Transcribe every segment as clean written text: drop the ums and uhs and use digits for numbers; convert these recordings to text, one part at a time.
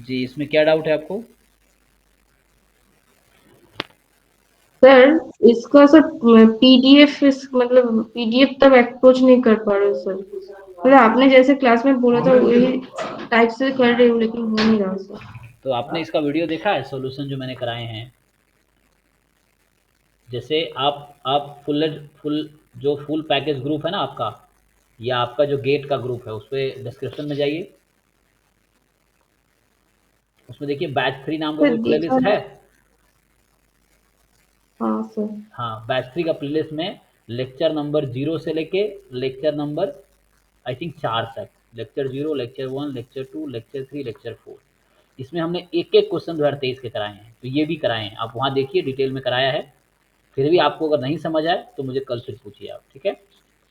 जी, इसमें क्या डाउट है आपको? सर इसका सर पीडीएफ मतलब पीडीएफ तक अप्रोच नहीं कर पा रहे सर। मतलब आपने जैसे क्लास में बोला था वही टाइप से कर रही हूँ लेकिन हो नहीं रहा सर। तो आपने इसका वीडियो देखा है सॉल्यूशन जो मैंने कराए हैं? जैसे आप फुल जो फुल पैकेज ग्रुप है ना आपका, या आपका जो गेट का ग्रुप है, उस पे डिस्क्रिप्शन में जाइए। उसमें देखिए बैच 3 नाम का सर कोई देखा प्लेलिस्ट है? हाँ सर। हाँ, बैच 3 का प्लेलिस्ट में लेक्चर नंबर 0 से लेके लेक्चर नंबर आई थिंक 4 तक, lecture 0, lecture 1, lecture 2, lecture 3, lecture 4, इसमें हमने एक-एक क्वेश्चन 2023 के कराए हैं। तो ये भी कराए हैं, आप वहाँ देखिए डिटेल में कराया है। फिर भी आपको अगर नहीं समझ आए तो मुझे कल फिर पूछिए आप, ठीक है?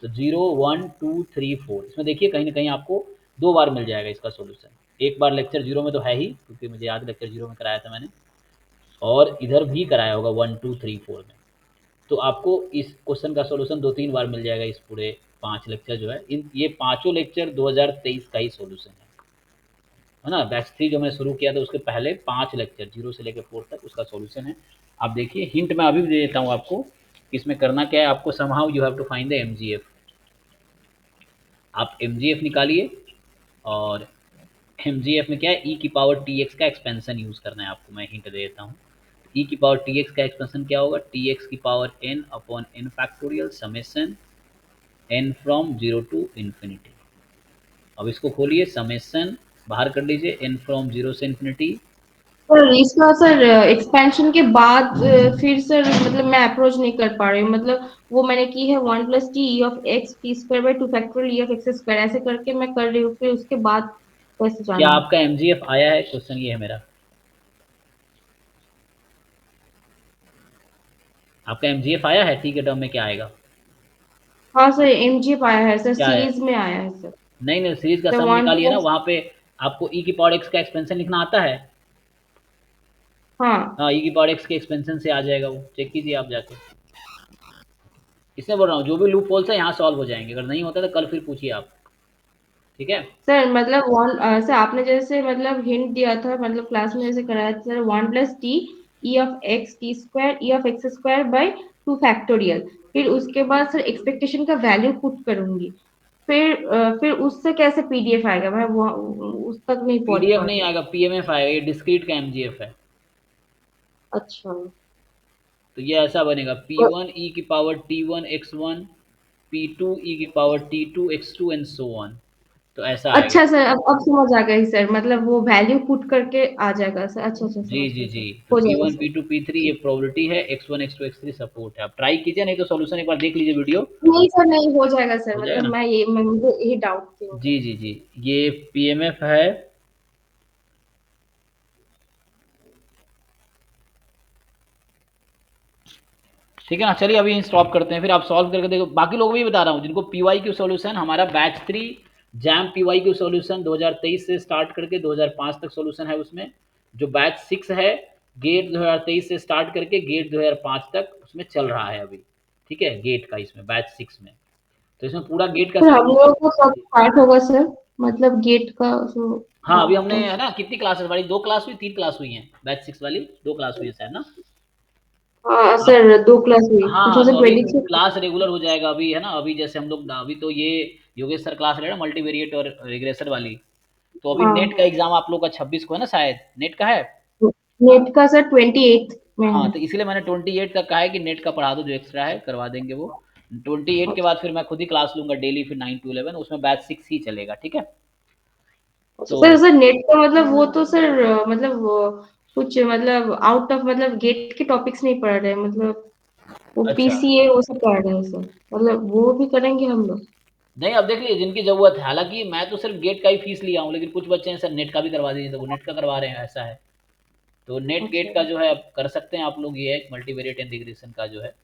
तो 0, 1, 2, 3, 4 इसमें देखिए कहीं न कहीं आपको 2 बार मिल जाएगा इसका सॉल्यूशन। एक बार लेक्चर 0 में तो है ही, क्योंकि मुझे याद है लेक्चर 0 में कराया था मैंने, और इधर भी कराया होगा 1, 2, 3, 4 में। तो आपको इस क्वेश्चन का सॉल्यूशन 2-3 बार मिल जाएगा इस पूरे 5 लेक्चर जो है। इन ये पाँचों लेक्चर 2023 का ही सॉल्यूशन है ना? बैच 3 जो मैंने शुरू किया था उसके पहले 5 लेक्चर 0 से लेकर 4 तक उसका सॉल्यूशन है। आप देखिए, हिंट मैं अभी भी दे देता हूँ आपको कि इसमें करना क्या है। आपको somehow you have to find the MGF. आप एमजीएफ निकालिए, और एमजीएफ में क्या है, ई की पावर टी एक्स का एक्सपेंशन यूज़ करना है आपको। मैं हिंट दे देता हूँ। ई की पावर टी एक्स का एक्सपेंशन क्या होगा? टी एक्स की power n upon n factorial summation n from zero to infinity. अब इसको खोलिए, समेसन बाहर कर लीजिए, एन फ्रॉम जीरो से इन्फिनिटी। सर इसका सर एक्सपेंशन के बाद फिर सर मतलब मैं अप्रोच नहीं कर पा रही हूँ। मतलब वो मैंने की है 1 + t(e)(x)t² by 2 फैक्टोरियल e(x)² ऐसे करके मैं कर रही हूँ। फिर उसके बाद कैसे क्या जाना है? आपका एमजीएफ आया है? क्वेश्चन ये है मेरा। आपका एमजीएफ आया है? टी के टर्म में क्या आएगा? हाँ सर एमजी आया है सर, क्या है? सीरीज में आया है सर। नहीं नहीं, सीरीज का सर सम वन निकालिए ना, प्लस वहाँ पे आपको ई की पावर एक्स का एक्सपेंशन लिखना आता है? हाँ हाँ, ई की पावर एक्स के एक्सपेंशन से आ जाएगा, वो चेक कीजिए आप जाके। इसमें बोल रहा हूँ जो भी लूप होल्स है यहाँ सॉल्व हो जाएंगे। अगर नहीं होता तो कल फिर पूछिए आप, ठीक है? सर मतलब सर आपने जैसे मतलब हिंट दिया था मतलब क्लास में जैसे कराया था सर 1 + t(e)(x)t² by 2 फैक्टोरियल। फिर उसके बाद सर एक्सपेक्टेशन का वैल्यू पुट करूंगी। फिर उससे कैसे पीडीएफ आएगा? मैं वो उस तक नहीं पहुंच पीडीएफ पा नहीं रही। आएगा, पीएमएफ आएगा। ये डिस्क्रीट का एमजीएफ है। अच्छा। तो ये ऐसा बनेगा, पी वन ई की power T one X one, P two E की power T two X two and so on. तो ऐसा आएगा। अच्छा सर अब समझ आ गई सर। मतलब वो वैल्यू पुट करके आ जाएगा सर। अच्छा अच्छा जी समझ जी गया जी। सर। तो हो पी जाएगा one p sir. Two p three ये प्रोबेबिलिटी है, x one x two x three support है। आप ट्राई कीजिए, नहीं तो सॉल्यूशन एक बार देख लीजिए वीडियो। नहीं सर नहीं हो जाएगा सर। हो जाएगा मतलब ना? मैं मुझे यही डाउट थी जी मतलब। जी जी। ये पीएमएफ है। ठीक है ना? चलिए अभी स्टॉप करते हैं, फिर आप सॉल्व करके देखो। बाकी लोगों को भी बता रहा हूँ जिनको पीवाई क्यू सॉल्यूशन, हमारा batch 3 JAM PYQ solution 2023 से स्टार्ट करके 2005 तक सॉल्यूशन है उसमें। जो बैच 6 है, गेट 2023 से स्टार्ट करके गेट 2005 तक उसमें चल रहा है अभी। ठीक है, गेट का इसमें बैच 6 में। तो इसमें पूरा गेट का फिर हम लोगों सॉल्यूशन। को कब स्टार्ट होगा सर? मतलब गेट का जो हाँ, अभी डाउट हमने था है उसका। ना, कितनी क्लासेस वाली, 2 क्लास हुई, 3 क्लास हुई हैं बैच 6 वाली, 2 क्लास हुई है शायद ना। हाँ आप, सर 2 क्लास हुई हाँ, तो अभी 2026। क्लास रेगुलर हो जाएगा अभी, है ना? अभी जैसे हम लोग अभी तो ये योगेश सर क्लास ले रहे हैं मल्टीवेरिएट और रिग्रेसर वाली। तो अभी नेट का हाँ एग्जाम आप लोग का 26 को है ना शायद, नेट का है। नेट का सर 28 में हाँ, है। तो इसीलिए मैंने 28 का कहा है कि नेट का पढ़ा दो, जो एक्स्ट्रा है करवा देंगे वो। 28 के अच्छा बाद फिर मैं खुद ही क्लास लूंगा डेली, फिर 9 to 11 उसमें बैच 6 ही चलेगा, ठीक है? अच्छा। तो सर सर नेट का मतलब वो तो सर मतलब वो कुछ मतलब आउट ऑफ मतलब गेट के टॉपिक्स नहीं पढ़ रहे मतलब वो अच्छा, पीसीए वो सब पढ़ रहे हैं सर। मतलब वो भी करेंगे हम लोग? नहीं अब देख लीजिए जिनकी ज़रूरत है। हालांकि मैं तो सिर्फ गेट का ही फीस लिया हूँ, लेकिन कुछ बच्चे हैं सर नेट का भी करवा दीजिए, तो वो नेट का करवा रहे हैं, ऐसा है। तो नेट अच्छा गेट का जो है आप कर सकते हैं आप लोग, ये है मल्टीवेरिएट इंटीग्रेशन का जो है,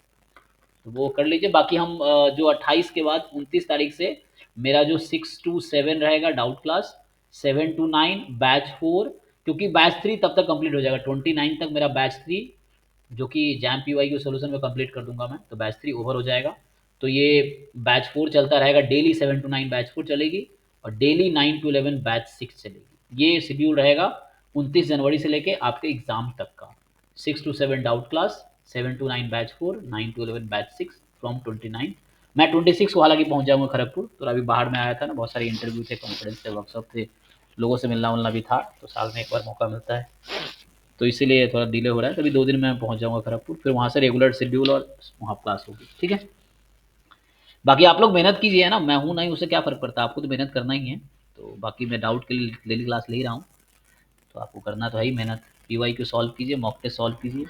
तो वो कर लीजिए। बाकी हम जो 28 के बाद 29 तारीख से मेरा जो 6 to 7 रहेगा डाउट क्लास, 7 to 9 बैच 4, क्योंकि बैच 3 तब तक कंप्लीट हो जाएगा 29 तक मेरा बैच 3, जो कि जैम पी वाई के सोल्यूशन में कंप्लीट कर दूंगा मैं, तो बैच 3 ओवर हो जाएगा। तो ये बैच 4 चलता रहेगा डेली, 7 to 9 बैच 4 चलेगी, और डेली 9 to 11 बैच 6 चलेगी। ये शेड्यूल रहेगा 29 जनवरी से लेके आपके एग्जाम तक का। 6 to 7 doubt class, 7 to 9 batch 4, 9 to 11 batch 6 from 29। मैं 26 को हालांकि पहुंच जाऊंगा खड़गपुर, तो अभी बाहर में आया था ना, बहुत सारे इंटरव्यू थे, कॉन्फ्रेंस थे, वर्कशॉप थे, लोगों से मिलना उलना भी था, तो साल में एक बार मौका मिलता है, तो इसीलिए थोड़ा डिले हो रहा है। तभी 2 दिन में पहुंच जाऊंगा खड़गपुर, फिर वहाँ से रेगुलर शेड्यूल और वहाँ क्लास होगी, ठीक है। बाकी आप लोग मेहनत कीजिए, है ना, मैं हूँ नहीं, उससे क्या फ़र्क पड़ता है, आपको तो मेहनत करना ही है। तो बाकी मैं डाउट के लिए डेली क्लास ले ही रहा हूँ, तो आपको करना तो है ही मेहनत। पीवाई क्यू सॉल्व कीजिए, मॉक टेस्ट सॉल्व कीजिए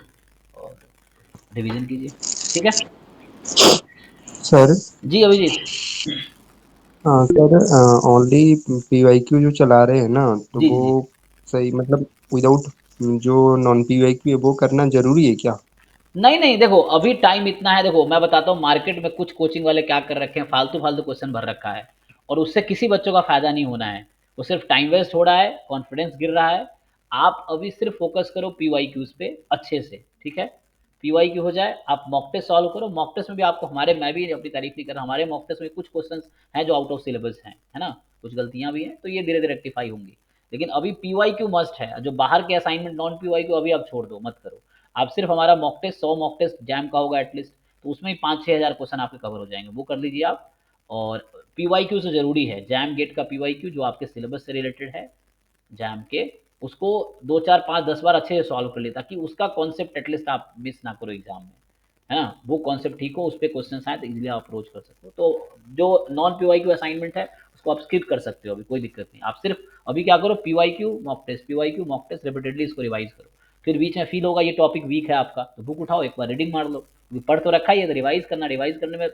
और रिवीजन कीजिए, ठीक है। सर। जी अभिजीत। हाँ सर, ओनली पीवाईक्यू जो चला रहे हैं ना, तो जी वो जी। सही मतलब विदाउट जो नॉन पीवाईक्यू है वो करना जरूरी है क्या? नहीं नहीं, देखो अभी टाइम इतना है, देखो मैं बताता हूँ, मार्केट में कुछ कोचिंग वाले क्या कर रखे हैं, फालतू फालतू क्वेश्चन भर रखा है, और उससे किसी बच्चों का फायदा नहीं होना है, वो सिर्फ टाइम वेस्ट हो रहा है, कॉन्फिडेंस गिर रहा है। आप अभी सिर्फ फोकस करो पीवाई क्यूज पे अच्छे से, ठीक है। पीवाई क्यू हो जाए, आप मॉक टेस्ट सॉल्व करो, मॉक टेस्ट में भी आपको हमारे, मैं भी अपनी तारीफ नहीं कर रहा, हमारे मॉक टेस्ट में कुछ क्वेश्चन हैं जो आउट ऑफ सिलेबस हैं, है ना, कुछ गलतियां भी हैं, तो ये धीरे धीरे रेक्टिफाई होंगी। लेकिन अभी पीवाई क्यू मस्ट है, जो बाहर के असाइनमेंट नॉन पीवाई क्यू अभी आप छोड़ दो, मत करो। आप सिर्फ हमारा mock test, 100 mock test JAM का होगा एटलीस्ट, तो उसमें ही 5-6 हज़ार क्वेश्चन आपके कवर हो जाएंगे, वो कर लीजिए आप। और पी क्यू से ज़रूरी है, जैम गेट का पी क्यू जो आपके सिलेबस से रिलेटेड है, जैम के, उसको 2 4 5 10 बार अच्छे से सॉल्व कर ले, ताकि उसका कॉन्सेप्ट एटलीस्ट आप मिस ना करो एग्जाम में, है ना, वो कॉन्सेप्ट ठीक हो, उस पर क्वेश्चन आए तो इजीली आप अप्रोच कर सकते हो। तो जो नॉन क्यू असाइनमेंट है उसको आप स्किप कर सकते हो, अभी कोई दिक्कत नहीं, आप सिर्फ अभी क्या करो, Q mock test, Q mock test repeatedly इसको रिवाइज करो। फिर बीच में फील होगा ये टॉपिक वीक है आपका, तो बुक उठाओ, एक बार रीडिंग मार लो, क्योंकि पढ़ तो रखा ही है, तो रिवाइज करना, रिवाइज करने में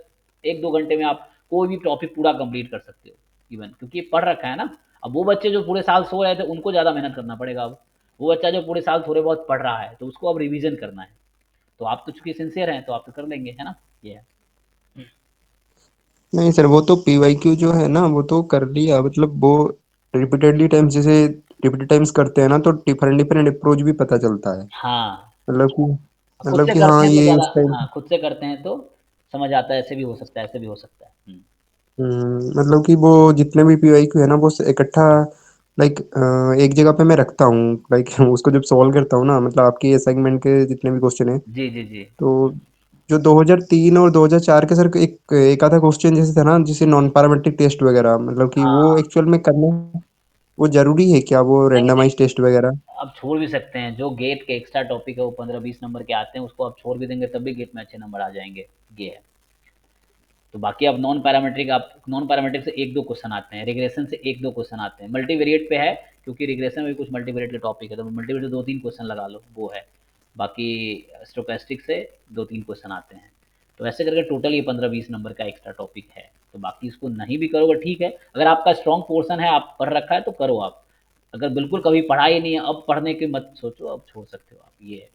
1-2 घंटे में आप कोई भी टॉपिक पूरा कंप्लीट कर सकते हो इवन, क्योंकि ये पढ़ रखा है ना। अब वो बच्चे जो पूरे साल सो रहे थे उनको ज़्यादा मेहनत करना पड़ेगा, अब वो बच्चा जो पूरे साल थोड़े बहुत पढ़ रहा है तो उसको अब रिवीजन करना है, तो आप तो चूंकि सिंसियर हैं तो आप तो कर लेंगे, है ना, ये है। नहीं सर, वो तो पीवाईक्यू जो है ना वो तो कर लिया, मतलब वो रिपीटेडली टाइम्स, जैसे रिपीटेड टाइम्स करते हैं ना तो डिफरेंट डिफरेंट अप्रोच भी पता चलता है। हाँ, मतलब कि खुद मतलब से कि करते हाँ हैं तो ये ज़्यादा, इस टाइम। हाँ खुद से करते हैं तो समझ आता है, ऐसे भी हो सकता है, ऐसे भी हो सकता है। मतलब कि वो जितने भी पीवाईक्यू है ना वो इकट्ठा, लाइक एक जगह पे मैं रखता हूँ, लाइक उसको जब सॉल्व करता हूँ ना, मतलब आपकी असाइनमेंट के जितने भी क्वेश्चन है, जी जी जी। तो जो 2003 और 2004 के सर एक आधा क्वेश्चन जैसे था ना, जिसे नॉन पैरामेट्रिक टेस्ट वगैरह, मतलब कि वो हाँ, एक्चुअल में करना वो जरूरी है क्या, वो नहीं नहीं, रेंडमाइज टेस्ट वगैरह? आप छोड़ भी सकते हैं, जो गेट के एक्स्ट्रा टॉपिक है वो 15-20 नंबर के आते हैं, उसको आप छोड़ भी देंगे तब भी गेट में अच्छे नंबर आ जाएंगे, ये है। तो बाकी अब नॉन पैरामेट्रिक, आप नॉन पैरामेट्रिक से 1-2 क्वेश्चन आते हैं, रिग्रेशन से 1-2 क्वेश्चन आते हैं, मल्टीवेरिएट पे है, क्योंकि रिग्रेशन में भी कुछ मल्टीवेरिएट के टॉपिक है, तो मल्टीवेरिएट 2-3 क्वेश्चन लगा लो, वो है। बाकी स्टोकेस्टिक से 2-3 क्वेश्चन आते हैं, तो ऐसे करके टोटल ये 15-20 नंबर का एक्स्ट्रा टॉपिक है। तो बाकी इसको नहीं भी करोगे ठीक है, अगर आपका स्ट्रॉन्ग पोर्सन है, आप पढ़ रखा है तो करो आप, अगर बिल्कुल कभी पढ़ा ही नहीं है, अब पढ़ने की मत सोचो, अब छोड़ सकते हो आप, ये है।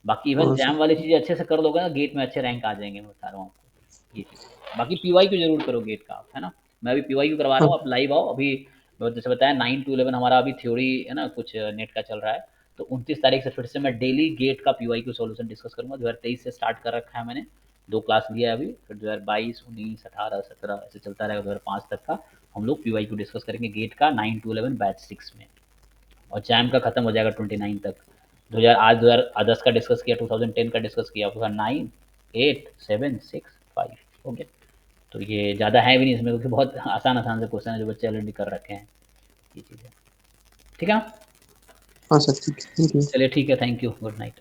बाकी इवन हाँ जैम सर। वाली चीज़ें अच्छे से कर लोगे ना, गेट में अच्छे रैंक आ जाएंगे, मैं बता रहा हूँ आपको, ये चीज़ है। बाकी पीवाई क्यू जरूर करो गेट का आप, है ना, मैं अभी पीवाई क्यू करवा रहा हूँ, हाँ आप लाइव आओ अभी। जैसे बताया 9 to 11 हमारा अभी थ्योरी है ना, कुछ नेट का चल रहा है, तो 29 तारीख से फिर से मैं डेली गेट का पीवाई क्यू सोल्यूशन डिस्कस करूंगा। 2023 से स्टार्ट कर रखा है मैंने, 2 क्लास लिया है अभी, फिर 2022, 19, 18, 17 ऐसे चलता रहेगा, 2005 तक का हम लोग पीवाई क्यू डिस्कस करेंगे गेट का, 9 to 11 बैच 6 में। और जैम का खत्म हो जाएगा 29 तक। 2000 आज 2010 का डिस्कस किया, 2010 का डिस्कस किया, 2009, 8, 7, 6, 5 हो गया। तो ये ज़्यादा है भी नहीं इसमें, क्योंकि बहुत आसान आसान से क्वेश्चन है जो बच्चे ऑलरेडी कर रखे हैं, ये चीज़ है, ठीक है ना। हाँ सर, ठीक है, थैंक यू। चलिए ठीक है, थैंक यू, गुड नाइट।